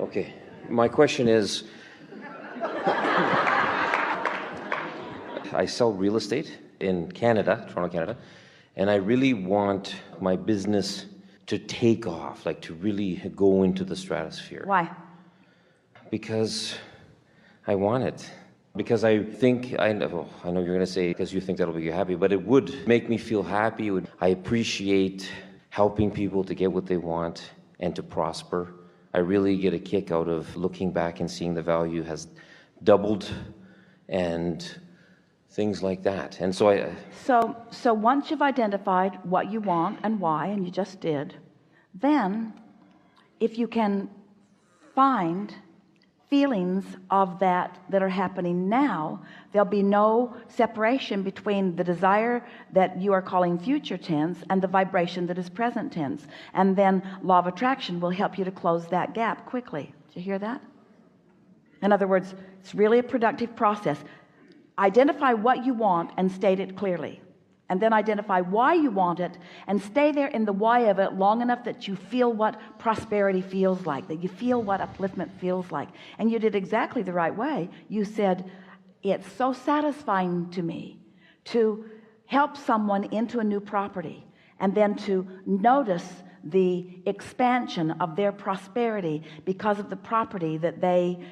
Okay, my question is, I sell real estate in Canada, Toronto, Canada, and I really want my business to take off, like to really go into the stratosphere. Why? Because I want it. Because I think, I know you're going to say, because you think that'll make you happy, but it would make me feel happy. I appreciate helping people to get what they want and to prosper. I really get a kick out of looking back and seeing the value has doubled and things like that. And so So once you've identified what you want and why, and you just did, then if you can find feelings of that are happening now, there'll be no separation between the desire that you are calling future tense and the vibration that is present tense. And then law of attraction will help you to close that gap quickly. Did you hear that? In other words, it's really a productive process. Identify what you want and state it clearly, and then identify why you want it and stay there in the why of it long enough that you feel what prosperity feels like, that you feel what upliftment feels like. And you did exactly the right way. You said, it's so satisfying to me to help someone into a new property and then to notice the expansion of their prosperity because of the property that they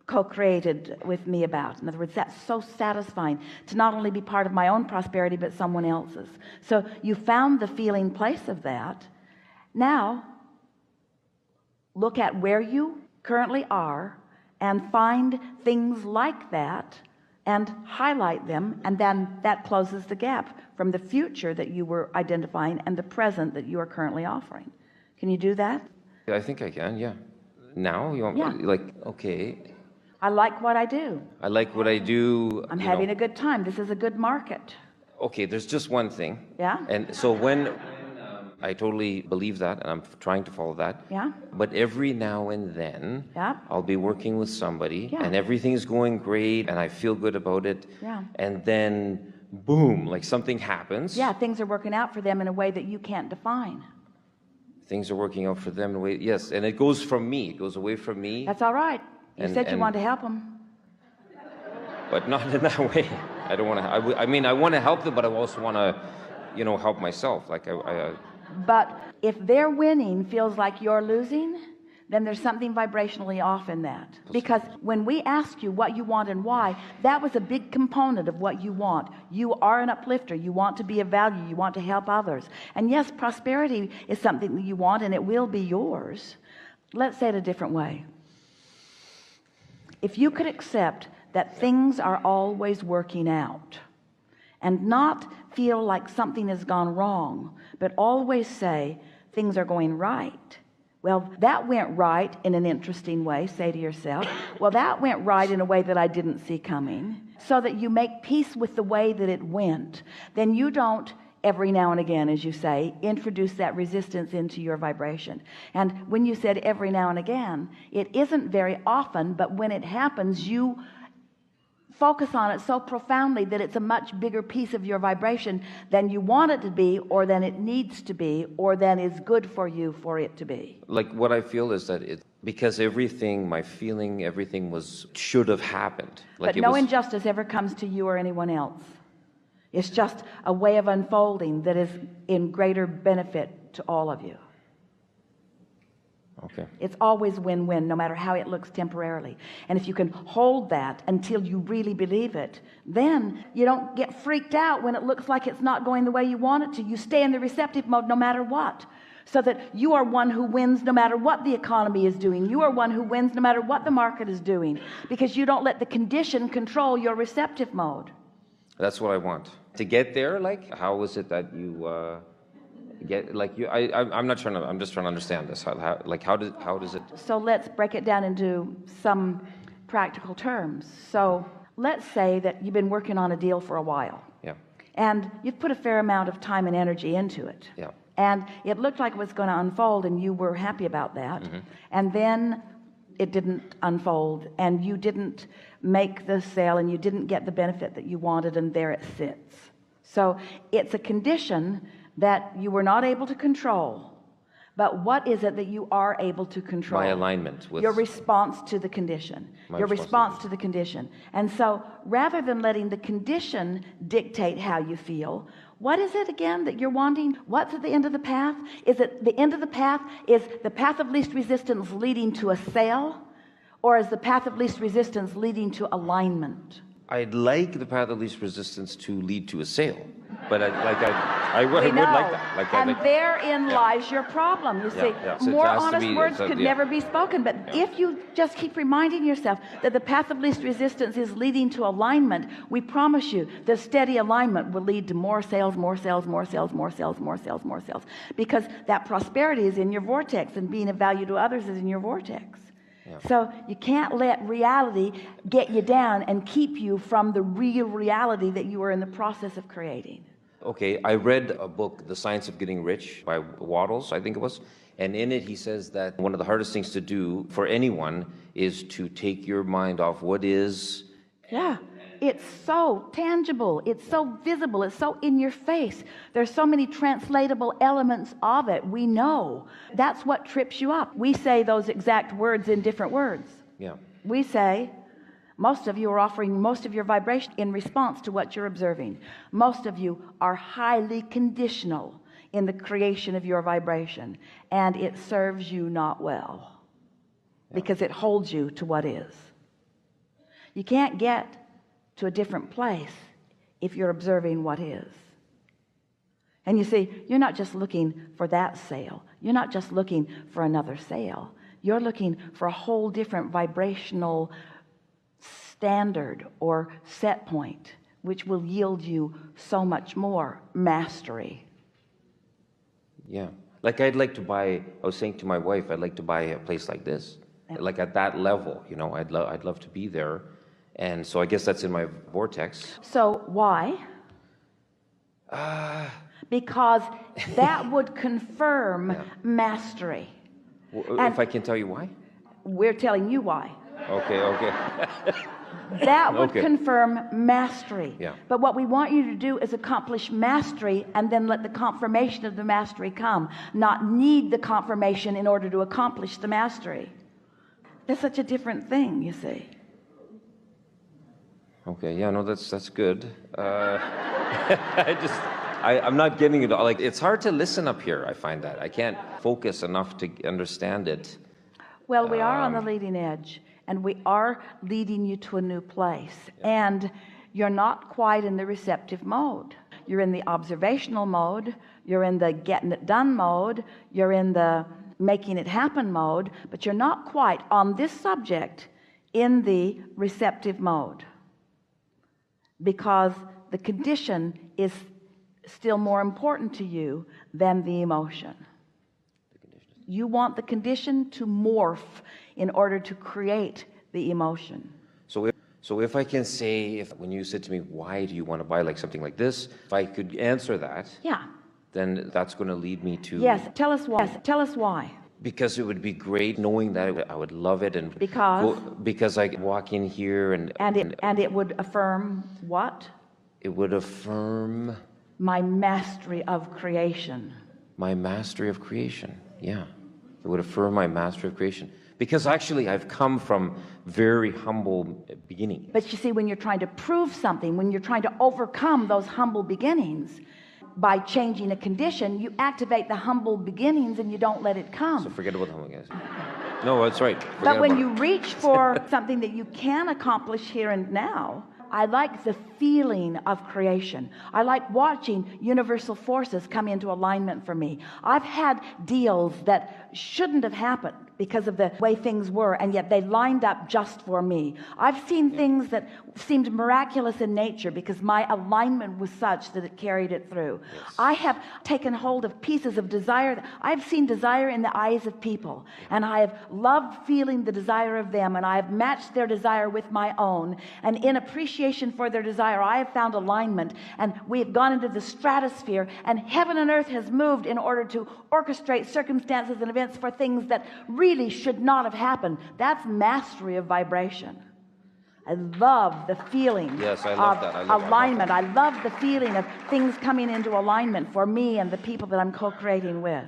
co-created with me about. In other words, that's so satisfying to not only be part of my own prosperity but someone else's. So you found the feeling place of that. Now look at where you currently are and find things like that and highlight them, and then that closes the gap from the future that you were identifying and the present that you are currently offering. Can you do that? I think I can, yeah. Now you want, like, okay, I like what I do. I like what I do. I'm having a good time. This is a good market. Okay, there's just one thing. Yeah? And so when I totally believe that, and I'm trying to follow that. Yeah? But every now and then, Yeah? I'll be working with somebody, and everything's going great, and I feel good about it. Yeah. And then, boom, like something happens. Yeah, things are working out for them in a way that you can't define. Things are working out for them in a way, yes. And it goes from me. It goes away from me. That's all right. You said you wanted to help them. But not in that way. I don't want to. I mean, I want to help them, but I also want to, help myself. Like But if their winning feels like you're losing, then there's something vibrationally off in that. Because when we ask you what you want and why, that was a big component of what you want. You are an uplifter. You want to be of value. You want to help others. And yes, prosperity is something that you want, and it will be yours. Let's say it a different way. If you could accept that things are always working out and not feel like something has gone wrong, but always say things are going right. Well, that went right in an interesting way. Say to yourself, well, that went right in a way that I didn't see coming, so that you make peace with the way that it went. Then you don't every now and again, as you say, introduce that resistance into your vibration. And when you said every now and again, it isn't very often, but when it happens, you focus on it so profoundly that it's a much bigger piece of your vibration than you want it to be, or than it needs to be, or than is good for you for it to be. Like what I feel is that because everything, my feeling, everything should have happened. Like but no injustice ever comes to you or anyone else. It's just a way of unfolding that is in greater benefit to all of you. Okay. It's always win-win, no matter how it looks temporarily. And if you can hold that until you really believe it, then you don't get freaked out when it looks like it's not going the way you want it to. You stay in the receptive mode no matter what, so that you are one who wins no matter what the economy is doing. You are one who wins no matter what the market is doing, because you don't let the condition control your receptive mode. That's what I want. To get there, like, how is it that you get, like, you? I'm not trying to. I'm just trying to understand this. How does it? So let's break it down into some practical terms. So let's say that you've been working on a deal for a while. Yeah. And you've put a fair amount of time and energy into it. Yeah. And it looked like it was going to unfold, and you were happy about that. Mm-hmm. And then it didn't unfold, and you didn't make the sale, and you didn't get the benefit that you wanted, and there it sits. So it's a condition that you were not able to control, But what is it that you are able to control? My alignment with your response to the condition. Your response to the condition. And so rather than letting the condition dictate how you feel, what is it again that you're wanting? What's at the end of the path? Is it the end of the path? Is the path of least resistance leading to a sale? Or is the path of least resistance leading to alignment? I'd like the path of least resistance to lead to a sale, but I would like that. And therein lies your problem. You see, So more honest words could never be spoken. But if you just keep reminding yourself that the path of least resistance is leading to alignment, we promise you that steady alignment will lead to more sales, more sales, more sales, more sales, more sales, more sales. Because that prosperity is in your vortex, and being of value to others is in your vortex. So you can't let reality get you down and keep you from the real reality that you are in the process of creating. Okay, I read a book, The Science of Getting Rich by Waddles, I think it was. And in it, he says that one of the hardest things to do for anyone is to take your mind off what is. Yeah, it's so tangible. It's so visible. It's so in your face. There's so many translatable elements of it. We know. That's what trips you up. We say those exact words in different words. Yeah. We say, most of you are offering most of your vibration in response to what you're observing. Most of you are highly conditional in the creation of your vibration, and it serves you not well because it holds you to what is. You can't get to a different place if you're observing what is. And you see, you're not just looking for that sale. You're not just looking for another sale. You're looking for a whole different vibrational standard or set point, which will yield you so much more mastery. Yeah. Like I'd like to buy, I was saying to my wife, I'd like to buy a place like this. Like at that level, you know, I'd love to be there. And so I guess that's in my vortex. So why? Because that would confirm mastery. If I can tell you why? We're telling you why. Okay. That would confirm mastery. Yeah. But what we want you to do is accomplish mastery and then let the confirmation of the mastery come, not need the confirmation in order to accomplish the mastery. That's such a different thing, you see. Okay, yeah, no, that's good. I'm not getting it all. Like, it's hard to listen up here, I find that. I can't focus enough to understand it. Well, we are on the leading edge, and we are leading you to a new place. And you're not quite in the receptive mode. You're in the observational mode. You're in the getting it done mode. You're in the making it happen mode. But you're not quite on this subject in the receptive mode, because the condition is still more important to you than the emotion. You want the condition to morph in order to create the emotion. So if I can say, when you said to me, why do you want to buy like something like this, if I could answer that, then that's going to lead me to. Yes, tell us why. Yes, tell us why. Because it would be great knowing that I would love it, and because I walk in here and it would affirm what? It would affirm my mastery of creation. My mastery of creation. Yeah. It would affirm my mastery of creation. Because actually I've come from very humble beginnings. But you see, when you're trying to prove something, when you're trying to overcome those humble beginnings, by changing a condition, you activate the humble beginnings and you don't let it come. So forget about the humble beginnings. No, that's right. But when you reach for something that you can accomplish here and now, I like the feeling of creation. I like watching universal forces come into alignment for me. I've had deals that shouldn't have happened because of the way things were, and yet they lined up just for me. I've seen things that seemed miraculous in nature because my alignment was such that it carried it through. I have taken hold of pieces of desire. I've seen desire in the eyes of people, and I have loved feeling the desire of them, and I have matched their desire with my own, and in appreciation for their desire, I have found alignment, and we have gone into the stratosphere, and heaven and earth has moved in order to orchestrate circumstances and events for things that really should not have happened. That's mastery of vibration. I love the feeling of alignment. I love the feeling of things coming into alignment for me and the people that I'm co-creating with.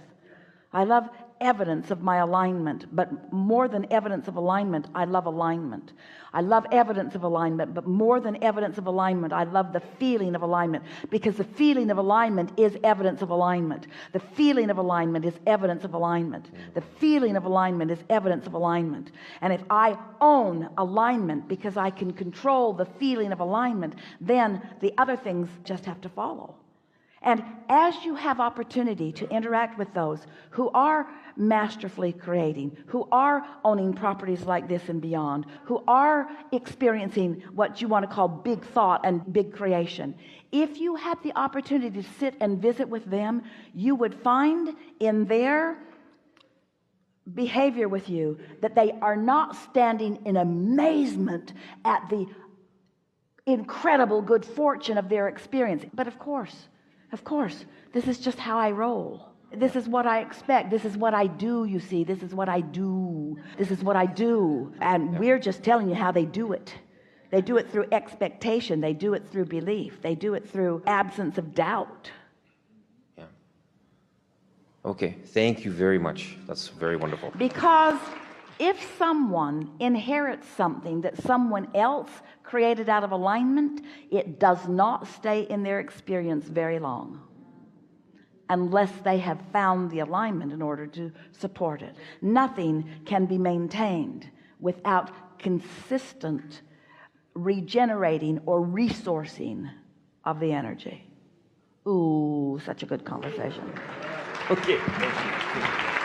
I love evidence of my alignment, but more than evidence of alignment, I love alignment. I love evidence of alignment, but more than evidence of alignment, I love the feeling of alignment, because the feeling of alignment is evidence of alignment. The feeling of alignment is evidence of alignment. The feeling of alignment is evidence of alignment. And if I own alignment because I can control the feeling of alignment, then the other things just have to follow. And as you have opportunity to interact with those who are masterfully creating, who are owning properties like this and beyond, who are experiencing what you want to call big thought and big creation, if you had the opportunity to sit and visit with them, you would find in their behavior with you that they are not standing in amazement at the incredible good fortune of their experience. But of course, this is just how I roll. This is what I expect. This is what I do, you see. This is what I do. This is what I do. And we're just telling you how they do it. They do it through expectation. They do it through belief. They do it through absence of doubt. Yeah. Okay. Thank you very much. That's very wonderful. Because if someone inherits something that someone else created out of alignment, it does not stay in their experience very long unless they have found the alignment in order to support it. Nothing can be maintained without consistent regenerating or resourcing of the energy. Ooh, such a good conversation. Okay. Thank you.